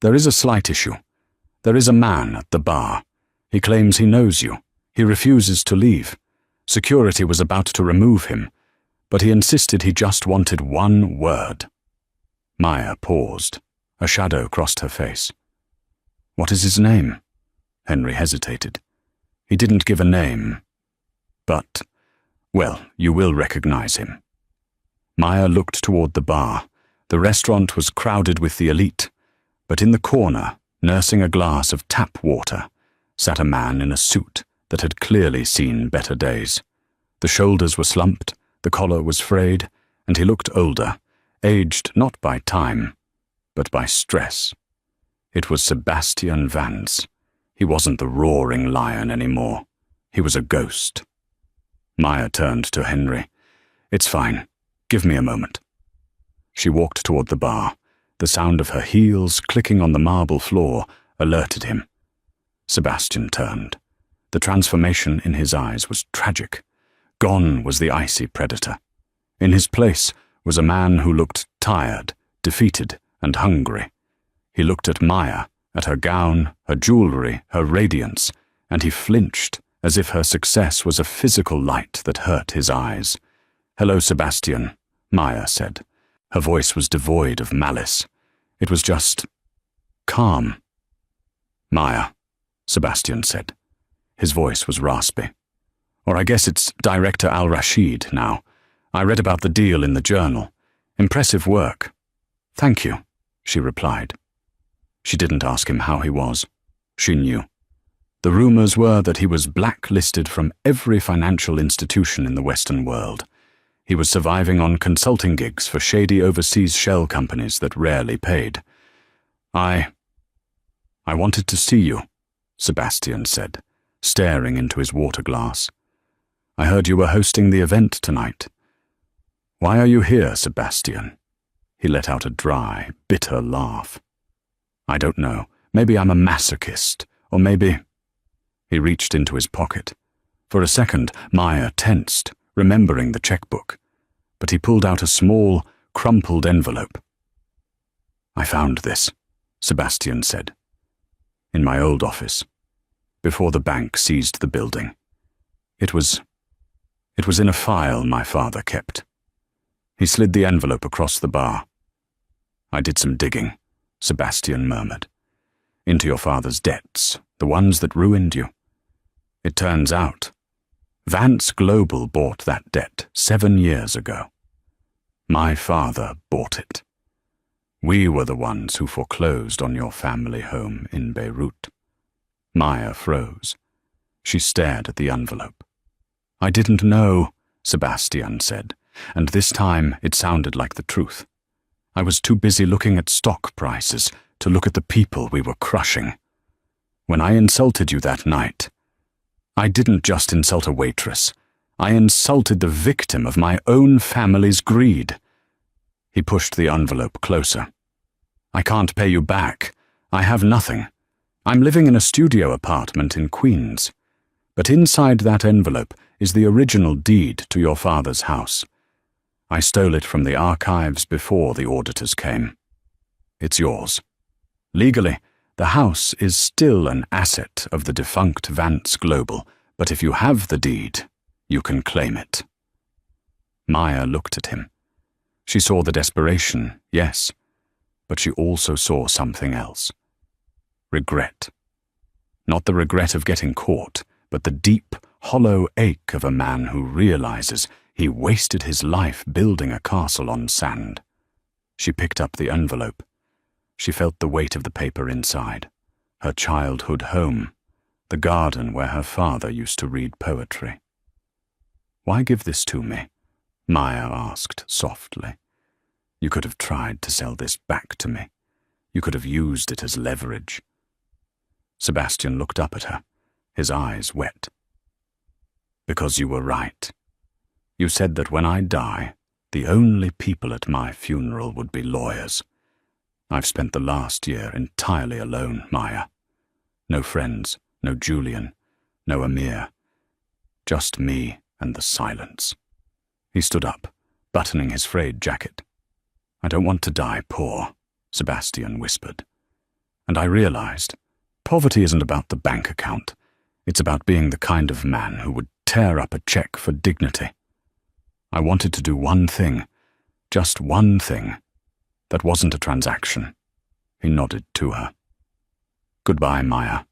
there is a slight issue. There is a man at the bar. He claims he knows you. He refuses to leave. Security was about to remove him, but he insisted he just wanted one word." Maya paused. A shadow crossed her face. "What is his name?" Henry hesitated. "He didn't give a name, but, well, you will recognize him." Maya looked toward the bar. The restaurant was crowded with the elite, but in the corner, nursing a glass of tap water, sat a man in a suit that had clearly seen better days. The shoulders were slumped, the collar was frayed, and he looked older, aged not by time, but by stress. It was Sebastian Vance. He wasn't the roaring lion anymore. He was a ghost. Maya turned to Henry. "It's fine. Give me a moment." She walked toward the bar. The sound of her heels clicking on the marble floor alerted him. Sebastian turned. The transformation in his eyes was tragic. Gone was the icy predator. In his place was a man who looked tired, defeated, and hungry. He looked at Maya, at her gown, her jewelry, her radiance, and he flinched, as if her success was a physical light that hurt his eyes. "Hello, Sebastian," Maya said. Her voice was devoid of malice. It was just calm. "Maya," Sebastian said. His voice was raspy. "Or I guess it's Director Al-Rashid now. I read about the deal in the journal. Impressive work." "Thank you," she replied. She didn't ask him how he was. She knew. The rumors were that he was blacklisted from every financial institution in the Western world. He was surviving on consulting gigs for shady overseas shell companies that rarely paid. I wanted to see you," Sebastian said, staring into his water glass. "I heard you were hosting the event tonight." "Why are you here, Sebastian?" He let out a dry, bitter laugh. "I don't know. Maybe I'm a masochist, or maybe—" He reached into his pocket. For a second, Maya tensed, remembering the checkbook, but he pulled out a small, crumpled envelope. "I found this," Sebastian said. "In my old office, before the bank seized the building. It was in a file my father kept." He slid the envelope across the bar. "I did some digging," Sebastian murmured. "Into your father's debts, the ones that ruined you. It turns out, Vance Global bought that debt 7 years ago. My father bought it. We were the ones who foreclosed on your family home in Beirut." Maya froze. She stared at the envelope. "I didn't know," Sebastian said, and this time it sounded like the truth. "I was too busy looking at stock prices to look at the people we were crushing. When I insulted you that night, I didn't just insult a waitress. I insulted the victim of my own family's greed." He pushed the envelope closer. "I can't pay you back. I have nothing. I'm living in a studio apartment in Queens. But inside that envelope is the original deed to your father's house. I stole it from the archives before the auditors came. It's yours. Legally, the house is still an asset of the defunct Vance Global, but if you have the deed, you can claim it." Maya looked at him. She saw the desperation, yes, but she also saw something else. Regret. Not the regret of getting caught, but the deep, hollow ache of a man who realizes he wasted his life building a castle on sand. She picked up the envelope. She felt the weight of the paper inside. Her childhood home, the garden where her father used to read poetry. "Why give this to me?" Maya asked softly. "You could have tried to sell this back to me. You could have used it as leverage." Sebastian looked up at her, his eyes wet. "Because you were right. You said that when I die, the only people at my funeral would be lawyers. I've spent the last year entirely alone, Maya. No friends, no Julian, no Amir. Just me and the silence." He stood up, buttoning his frayed jacket. "I don't want to die poor," Sebastian whispered. And I realized, poverty isn't about the bank account. It's about being the kind of man who would tear up a check for dignity. I wanted to do one thing, just one thing. That wasn't a transaction. He nodded to her. "Goodbye, Maya."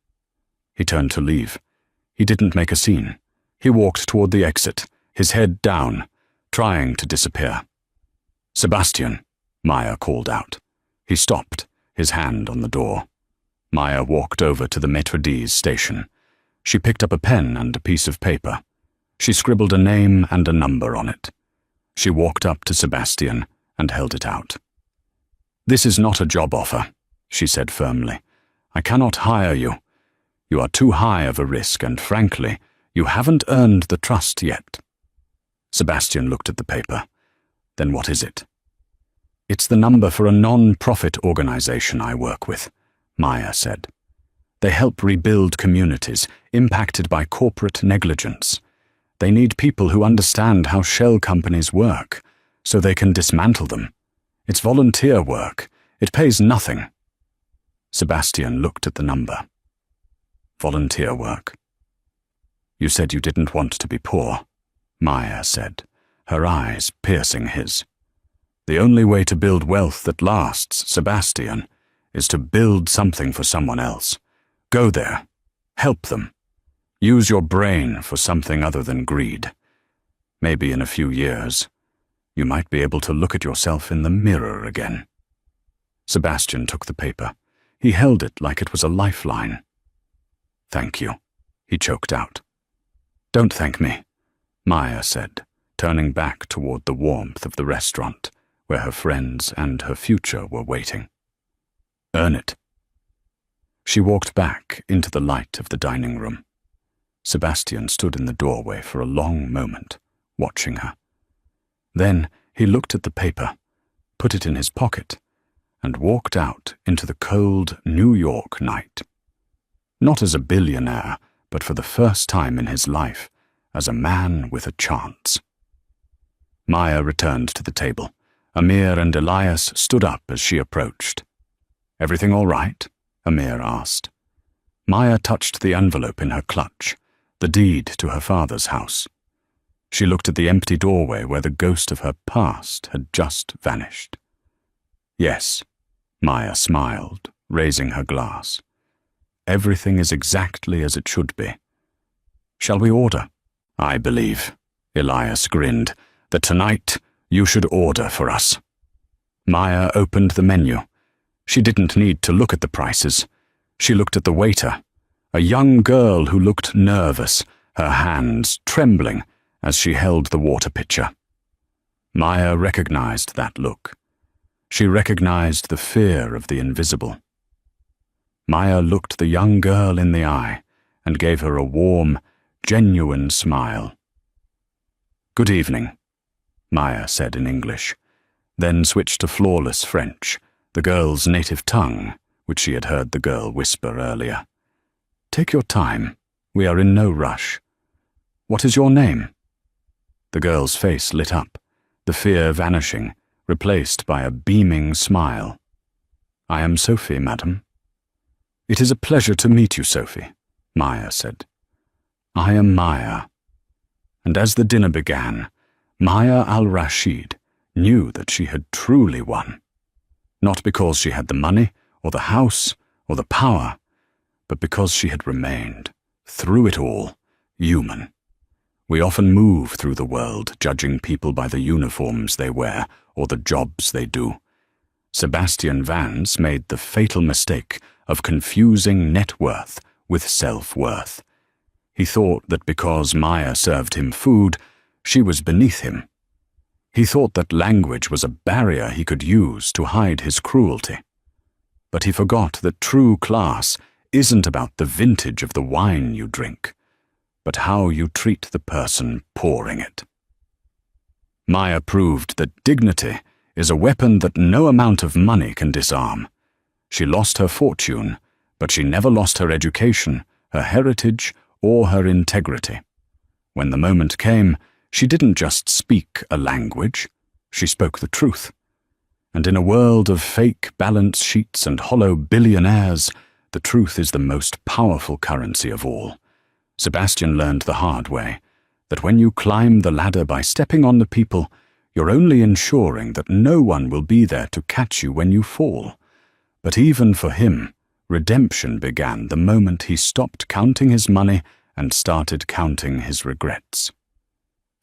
He turned to leave. He didn't make a scene. He walked toward the exit, his head down, trying to disappear. "Sebastian," Maya called out. He stopped, his hand on the door. Maya walked over to the Maître d''s station. She picked up a pen and a piece of paper. She scribbled a name and a number on it. She walked up to Sebastian and held it out. "This is not a job offer," she said firmly. "I cannot hire you. You are too high of a risk, and frankly, you haven't earned the trust yet." Sebastian looked at the paper. "Then what is it?" "It's the number for a non-profit organization I work with," Maya said. They help rebuild communities impacted by corporate negligence. They need people who understand how shell companies work, so they can dismantle them. It's volunteer work. It pays nothing. Sebastian looked at the number. Volunteer work. You said you didn't want to be poor, Maya said, her eyes piercing his. The only way to build wealth that lasts, Sebastian, is to build something for someone else. Go there. Help them. Use your brain for something other than greed. Maybe in a few years, you might be able to look at yourself in the mirror again. Sebastian took the paper. He held it like it was a lifeline. Thank you, he choked out. Don't thank me, Maya said, turning back toward the warmth of the restaurant, where her friends and her future were waiting. Earn it. She walked back into the light of the dining room. Sebastian stood in the doorway for a long moment, watching her. Then he looked at the paper, put it in his pocket, and walked out into the cold New York night. Not as a billionaire, but for the first time in his life, as a man with a chance. Maya returned to the table. Amir and Elias stood up as she approached. Everything all right? Amir asked. Maya touched the envelope in her clutch, the deed to her father's house. She looked at the empty doorway where the ghost of her past had just vanished. Yes, Maya smiled, raising her glass. Everything is exactly as it should be. Shall we order? I believe, Elias grinned, that tonight you should order for us. Maya opened the menu. She didn't need to look at the prices. She looked at the waiter, a young girl who looked nervous, her hands trembling as she held the water pitcher. Maya recognized that look. She recognized the fear of the invisible. Maya looked the young girl in the eye and gave her a warm, genuine smile. Good evening, Maya said in English, then switched to flawless French, the girl's native tongue, which she had heard the girl whisper earlier. Take your time. We are in no rush. What is your name? The girl's face lit up, the fear vanishing, replaced by a beaming smile. I am Sophie, madam. It is a pleasure to meet you, Sophie, Maya said. I am Maya. And as the dinner began, Maya al-Rashid knew that she had truly won. Not because she had the money, or the house, or the power, but because she had remained, through it all, human. We often move through the world judging people by the uniforms they wear or the jobs they do. Sebastian Vance made the fatal mistake of confusing net worth with self-worth. He thought that because Maya served him food, she was beneath him. He thought that language was a barrier he could use to hide his cruelty. But he forgot that true class isn't about the vintage of the wine you drink, but how you treat the person pouring it. Maya proved that dignity is a weapon that no amount of money can disarm. She lost her fortune, but she never lost her education, her heritage, or her integrity. When the moment came, she didn't just speak a language, she spoke the truth. And in a world of fake balance sheets and hollow billionaires, the truth is the most powerful currency of all. Sebastian learned the hard way that when you climb the ladder by stepping on the people, you're only ensuring that no one will be there to catch you when you fall. But even for him, redemption began the moment he stopped counting his money and started counting his regrets.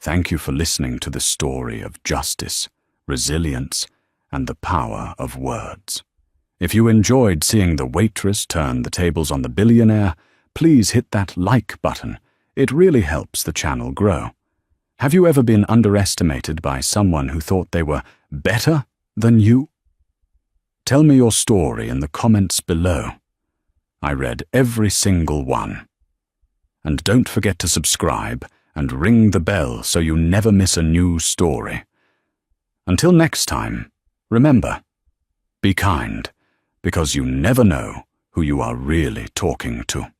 Thank you for listening to the story of justice, resilience, and the power of words. If you enjoyed seeing the waitress turn the tables on the billionaire, please hit that like button. It really helps the channel grow. Have you ever been underestimated by someone who thought they were better than you? Tell me your story in the comments below. I read every single one. And don't forget to subscribe and ring the bell so you never miss a new story. Until next time, remember, be kind, because you never know who you are really talking to.